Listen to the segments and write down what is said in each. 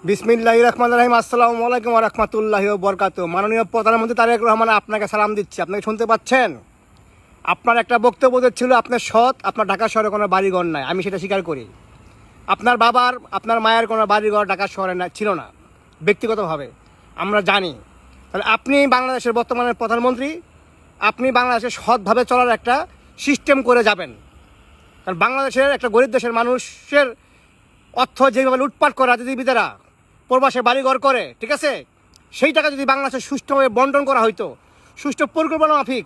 বিসমিল্লাহির রহমানির রহিম। আসসালামু আলাইকুম ওয়া রাহমাতুল্লাহি ওয়া বারাকাতুহু। মাননীয় প্রধানমন্ত্রী তারেক রহমান, আপনাকে সালাম দিচ্ছি। আপনাকে শুনতে পাচ্ছেন? আপনার একটা বক্তব্য ছিল আপনার সৎ, আপনার ঢাকা শহরে কোনো বাড়িঘর নাই। আমি সেটা স্বীকার করি। আপনার বাবার, আপনার মায়ের কোনো বাড়িঘর ঢাকা শহরে ছিল না ব্যক্তিগতভাবে, আমরা জানি। তাহলে আপনি বাংলাদেশের বর্তমানে প্রধানমন্ত্রী, আপনি বাংলাদেশের সৎভাবে চলার একটা সিস্টেম করে যাবেন। কারণ বাংলাদেশের একটা গরিব দেশের মানুষের অর্থ যেভাবে লুটপাট করে রাজনীতিবিদেরা প্রবাসে বাড়িঘর করে, ঠিক আছে, সেই টাকা যদি বাংলাদেশে সুষ্ঠুভাবে বন্টন করা হইতো, সুষ্ঠু পরিকল্পনা মাফিক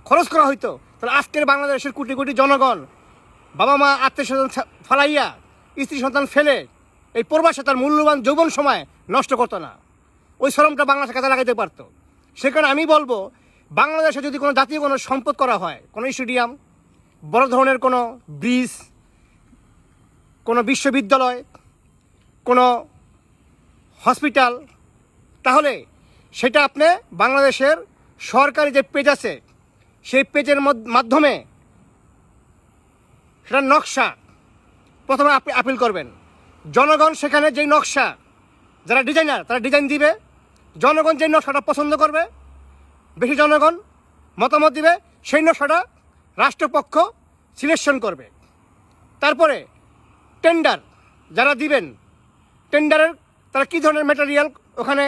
খরচ করা হইতো, তাহলে আজকের বাংলাদেশের কোটি কোটি জনগণ বাবা মা আত্মীয় স্বজন ফালাইয়া, স্ত্রী সন্তান ফেলে এই প্রবাসে তার মূল্যবান যৌবন সময় নষ্ট করতো না। ওই শ্রমটা বাংলাদেশে কাজে লাগাইতে পারতো। সে কারণে আমি বলবো, বাংলাদেশে যদি কোনো জাতীয় কোনো সম্পদ করা হয়, কোনো স্টেডিয়াম, বড় ধরনের কোনো ব্রিজ, কোনো বিশ্ববিদ্যালয়, কোনো হসপিটাল, তাহলে সেটা আপনি বাংলাদেশের সরকারি যে পেজ আছে সেই পেজের মাধ্যমে সেটা নকশা প্রথমে আপনি আপিল করবেন। জনগণ সেখানে যেই নকশা, যারা ডিজাইনার তারা ডিজাইন দিবে, জনগণ যেই নকশাটা পছন্দ করবে, বেশি জনগণ মতামত দিবে, সেই নকশাটা রাষ্ট্রপক্ষ সিলেকশন করবে। তারপরে টেন্ডার যারা দিবেন, টেন্ডারের তারা কী ধরনের ম্যাটেরিয়াল ওখানে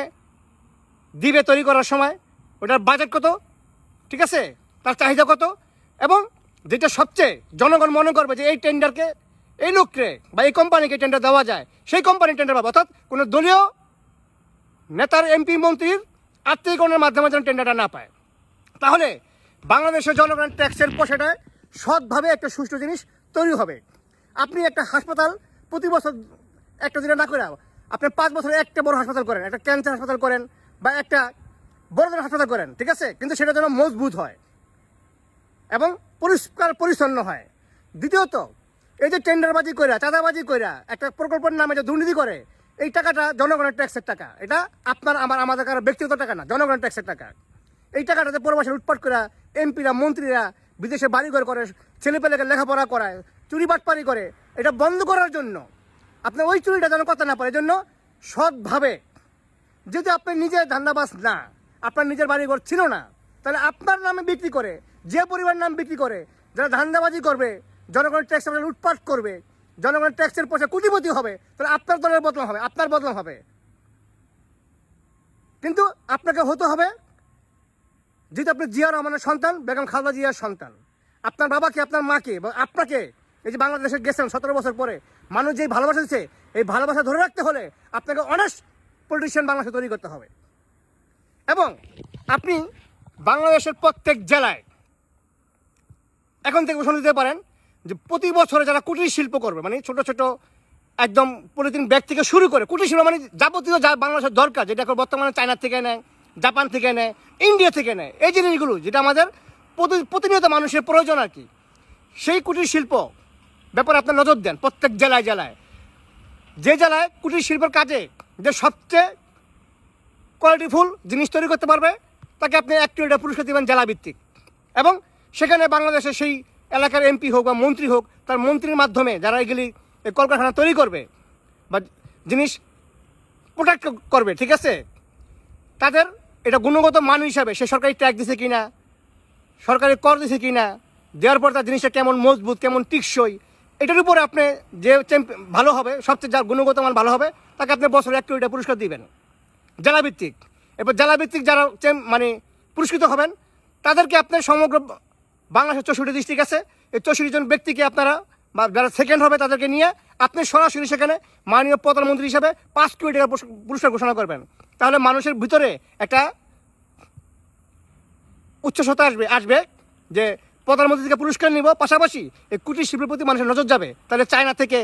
দিবে তৈরি করার সময়, ওটার বাজেট কত, ঠিক আছে, তার চাহিদা কত, এবং যেটা সবচেয়ে জনগণ মনে করবে যে এই টেন্ডারকে, এই লোককে বা এই কোম্পানিকে টেন্ডার দেওয়া যায়, সেই কোম্পানি টেন্ডার পাবে। অর্থাৎ কোনো দলীয় নেতার, এমপি, মন্ত্রীর আত্মীয়করণের মাধ্যমে যেন টেন্ডারটা না পায়। তাহলে বাংলাদেশের জনগণের ট্যাক্সের পয়সাটায় সৎভাবে একটা সুষ্ঠু জিনিস তৈরি হবে। আপনি একটা হাসপাতাল প্রতি বছর একটা দিনে না করে আপনি 5 বছরে একটা বড় হাসপাতাল করেন, একটা ক্যান্সার হাসপাতাল করেন বা একটা বড় ধরনের হাসপাতাল করেন, ঠিক আছে, কিন্তু সেটা যেন মজবুত হয় এবং পরিষ্কার পরিচ্ছন্ন হয়। দ্বিতীয়ত, এই যে টেন্ডারবাজি করে, চাঁদাবাজি করে একটা প্রকল্পের নামে যে দুর্নীতি করে, এই টাকাটা জনগণের ট্যাক্সের টাকা। এটা আপনার আমাদের কারো ব্যক্তিগত টাকা না, জনগণের ট্যাক্সের টাকা। এই টাকাটাতে প্রবাসে লুটপাট করে এমপিরা, মন্ত্রীরা বিদেশে বাড়িঘর করে, ছেলেপেলেকে লেখাপড়া করায়, চুরি বাটপারি করে, এটা বন্ধ করার জন্য আপনি ওই চুরিটা যেন কথা না পারে, এই জন্য সৎভাবে, যদি আপনি নিজে ধান্দাবাজ না, আপনার নিজের বাড়িঘর ছিল না, তাহলে আপনার নামে বিক্রি করে, যে পরিবার নাম বিক্রি করে, যারা ধান্দাবাজি করবে, জনগণের ট্যাক্স লুটপাট করবে, জনগণের ট্যাক্সের পয়সা কোটিপতি হবে, তাহলে আপনার দলের বদনাম হবে, আপনার বদনাম হবে। কিন্তু আপনাকে হতে হবে, যেহেতু আপনি জিয়া রহমানের সন্তান, বেগম খালেদা জিয়ার সন্তান, আপনার বাবাকে, আপনার মাকে বা আপনাকে এই যে বাংলাদেশে গেছেন 17 বছর পরে, মানুষ যেই ভালোবাসা দিচ্ছে, এই ভালোবাসা ধরে রাখতে হলে আপনাকে অনেস্ট পলিটিশিয়ান বাংলাদেশে তৈরি করতে হবে। এবং আপনি বাংলাদেশের প্রত্যেক জেলায় এখন থেকে ঘোষণা দিতে পারেন যে প্রতি বছরে যারা কুটির শিল্প করবে, মানে ছোট ছোট একদম পলিথিন ব্যাগ থেকে শুরু করে কুটির শিল্প, মানে যাবতীয় যা বাংলাদেশের দরকার, যেটা বর্তমানে চায়না থেকে নেয়, জাপান থেকে নেয়, ইন্ডিয়া থেকে নেয়, এই জিনিসগুলো যেটা আমাদের প্রতিনিয়ত মানুষের প্রয়োজন আর কি, সেই কুটির শিল্প ব্যাপারে আপনার নজর দেন। প্রত্যেক জেলায় জেলায়, যে জেলায় কুটির শিল্পের কাজে যে সবচেয়ে কোয়ালিটিফুল জিনিস তৈরি করতে পারবে, তাকে আপনি 1 কোটি টাকা পুরস্কার দেবেন জেলাভিত্তিক। এবং সেখানে বাংলাদেশের সেই এলাকার এমপি হোক বা মন্ত্রী হোক, তার মন্ত্রীর মাধ্যমে যারা এগুলি কলকারখানা তৈরি করবে বা জিনিস প্রোডাক্ট করবে, ঠিক আছে, তাদের এটা গুণগত মান হিসাবে সে সরকারি ট্যাক্স দিছে কিনা, সরকারি কর দিছে কিনা, দেওয়ার পর তার জিনিসটা কেমন মজবুত, কেমন টিকসই, এটার উপরে আপনি যে ভালো হবে, সবচেয়ে যার গুণগত মান ভালো হবে, তাকে আপনি বছরে 1 কোটি টাকা পুরস্কার দিবেন জেলাভিত্তিক। এরপর জেলাভিত্তিক যারা মানে পুরস্কৃত হবেন, তাদেরকে আপনার সমগ্র বাংলাদেশের 64 ডিস্ট্রিক্ট আছে, এই 64 জন ব্যক্তিকে আপনারা, বা যারা সেকেন্ড হবে তাদেরকে নিয়ে আপনি সরাসরি সেখানে মাননীয় প্রধানমন্ত্রী হিসাবে 5 কোটি টাকা পুরস্কার ঘোষণা করবেন। তাহলে মানুষের ভিতরে একটা উচ্ছ্বাসতা আসবে যে প্রধানমন্ত্রী থেকে পুরস্কার নিব, পাশাপাশি এই কুটির শিল্পের প্রতি মানুষের নজর যাবে। তাহলে চায়না থেকে,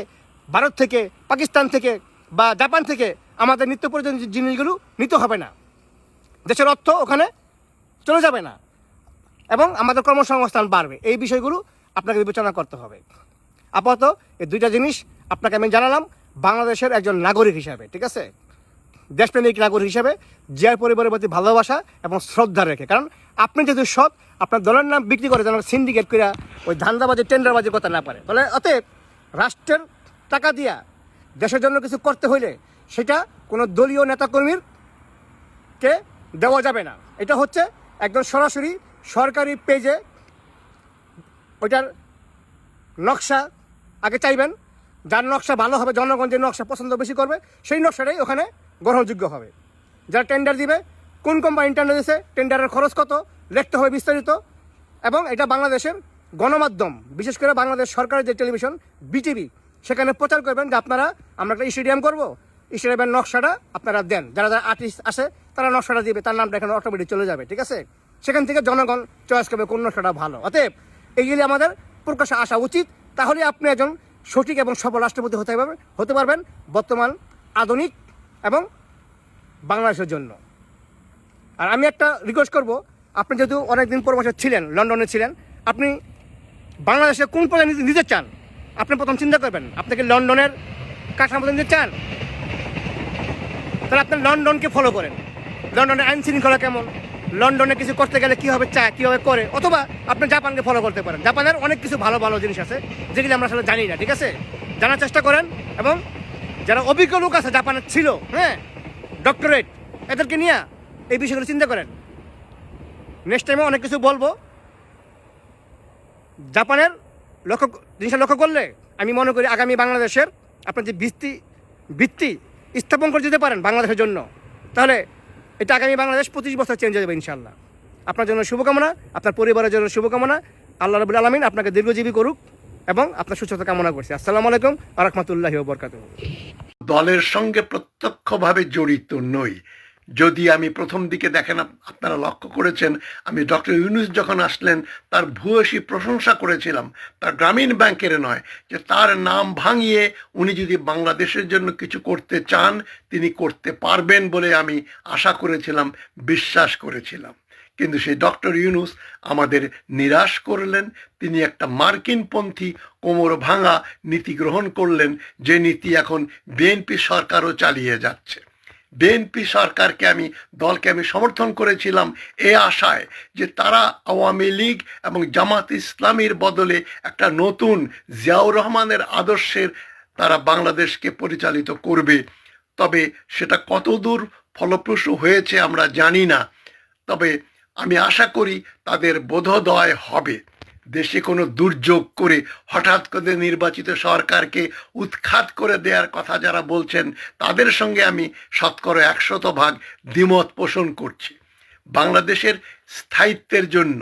ভারত থেকে, পাকিস্তান থেকে বা জাপান থেকে আমাদের নিত্য প্রয়োজনীয় জিনিসগুলো নিতে হবে না, দেশের অর্থ ওখানে চলে যাবে না, এবং আমাদের কর্মসংস্থান বাড়বে। এই বিষয়গুলো আপনাকে বিবেচনা করতে হবে। আপাতত এই 2টা জিনিস আপনাকে আমি জানালাম বাংলাদেশের একজন নাগরিক হিসাবে, ঠিক আছে। দেশপ্রেমিক নাগরিক হিসেবে জিয়ার পরিবারের প্রতি ভালোবাসা এবং শ্রদ্ধা রেখে, কারণ আপনি যেহেতু সৎ, আপনার দলের নাম বিক্রি করে যেন সিন্ডিকেট করে ওই ধান্দাবাজি টেন্ডারবাজি করতে না পারে। তাহলে অতএব রাষ্ট্রের টাকা দিয়া দেশের জন্য কিছু করতে হইলে সেটা কোনো দলীয় নেতাকর্মীর কে দেওয়া যাবে না। এটা হচ্ছে একদম সরাসরি সরকারি পেজে ওইটার নকশা আগে চাইবেন, যার নকশা ভালো হবে, জনগণ যে নকশা পছন্দ বেশি করবে সেই নকশাটাই ওখানে গ্রহণযোগ্য হবে। যারা টেন্ডার দিবে, কোন কোম্পানি টেন্ডার দিয়েছে, টেন্ডারের খরচ কত, লিখতে হবে বিস্তারিত। এবং এটা বাংলাদেশের গণমাধ্যম, বিশেষ করে বাংলাদেশ সরকারের যে টেলিভিশন বিটিভি, সেখানে প্রচার করবেন যে আপনারা আমরা একটা স্টেডিয়াম করবো, স্টেডিয়ামের নকশাটা আপনারা দেন। যারা যারা আর্টিস্ট আসে তারা নকশাটা দিবে, তার নামটা এখানে অটোমেটিক চলে যাবে, ঠিক আছে? সেখান থেকে জনগণ চয়েস করবে কোন নকশাটা ভালো। অতএব এইগুলি আমাদের প্রকাশ্যে আসা উচিত, তাহলে আপনি একজন সঠিক এবং সফল রাষ্ট্রপতি হতে পারবেন বর্তমান আধুনিক এবং বাংলাদেশের জন্য। আর আমি একটা রিকোয়েস্ট করব, আপনি যেহেতু অনেকদিন প্রবাসে ছিলেন, লন্ডনে ছিলেন, আপনি বাংলাদেশে কোন পর্যায়ে নিতে চান আপনি প্রথম চিন্তা করবেন। আপনি কি লন্ডনের কাঠামো নিতে চান? তাহলে আপনি লন্ডনকে ফলো করেন, লন্ডনের আইন শৃঙ্খলা কেমন, লন্ডনে কিছু করতে গেলে কীভাবে চায়, কীভাবে করে। অথবা আপনি জাপানকে ফলো করতে পারেন, জাপানের অনেক কিছু ভালো ভালো জিনিস আছে যেগুলি আমরা আসলে জানি না, ঠিক আছে? জানার চেষ্টা করেন। এবং যারা অভিজ্ঞ লোক আছে জাপানের ছিল, হ্যাঁ, ডক্টরেট, এদেরকে নিয়ে এই বিষয়গুলো চিন্তা করেন। নেক্সট টাইমে অনেক কিছু বলবো। জাপানের জিনিসটা লক্ষ্য করলে আমি মনে করি আগামী বাংলাদেশের আপনার যে ভিত্তি স্থাপন করে দিতে পারেন বাংলাদেশের জন্য, তাহলে এটা আগামী বাংলাদেশ 25 বছর চেঞ্জ হয়ে যাবে ইনশাল্লাহ। আপনার জন্য শুভকামনা, আপনার পরিবারের জন্য শুভকামনা। আল্লাহ রাব্বুল আলামিন আপনাকে দীর্ঘজীবী করুক এবং আপনার সুস্থতা কামনা করছি। আসসালামু আলাইকুম ওয়া রাহমাতুল্লাহি ওয়া বারাকাতুহু। দলের সঙ্গে প্রত্যক্ষভাবে জড়িত নই। যদি আমি প্রথম দিকে দেখেন, আপনারা লক্ষ্য করেছেন, আমি ডক্টর ইউনূস যখন আসলেন তার ভূয়সী প্রশংসা করেছিলাম, তার গ্রামীণ ব্যাংকের নয়, যে তার নাম ভাঙিয়ে উনি যদি বাংলাদেশের জন্য কিছু করতে চান তিনি করতে পারবেন বলে আমি আশা করেছিলাম, বিশ্বাস করেছিলাম। কিন্তু সেই ডক্টর ইউনূস আমাদের নিরাশ করলেন। তিনি একটা মার্কিনপন্থী কোমর ভাঙা নীতি গ্রহণ করলেন, যে নীতি এখন বিএনপি সরকারও চালিয়ে যাচ্ছে। বিএনপি সরকারকে দলকে আমি সমর্থন করেছিলাম এ আশায় যে তারা আওয়ামী লীগ এবং জামাত ইসলামীর বদলে একটা নতুন জিয়াউর রহমানের আদর্শের তারা বাংলাদেশকে পরিচালিত করবে। তবে সেটা কতদূর ফলপ্রসূ হয়েছে আমরা জানি না, তবে আমি আশা করি তাদের বোধোদয় হবে। দেশে কোনো দুর্যোগ করে হঠাৎ করে নির্বাচিত সরকারকে উৎখাত করে দেওয়ার কথা যারা বলছেন তাদের সঙ্গে আমি 100% দ্বিমত পোষণ করছি। বাংলাদেশের স্থায়িত্বের জন্য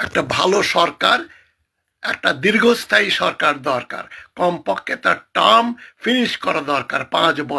একটা ভালো সরকার, একটা দীর্ঘস্থায়ী সরকার দরকার। কমপক্ষে তার টার্ম ফিনিশ করা দরকার 5 বছর।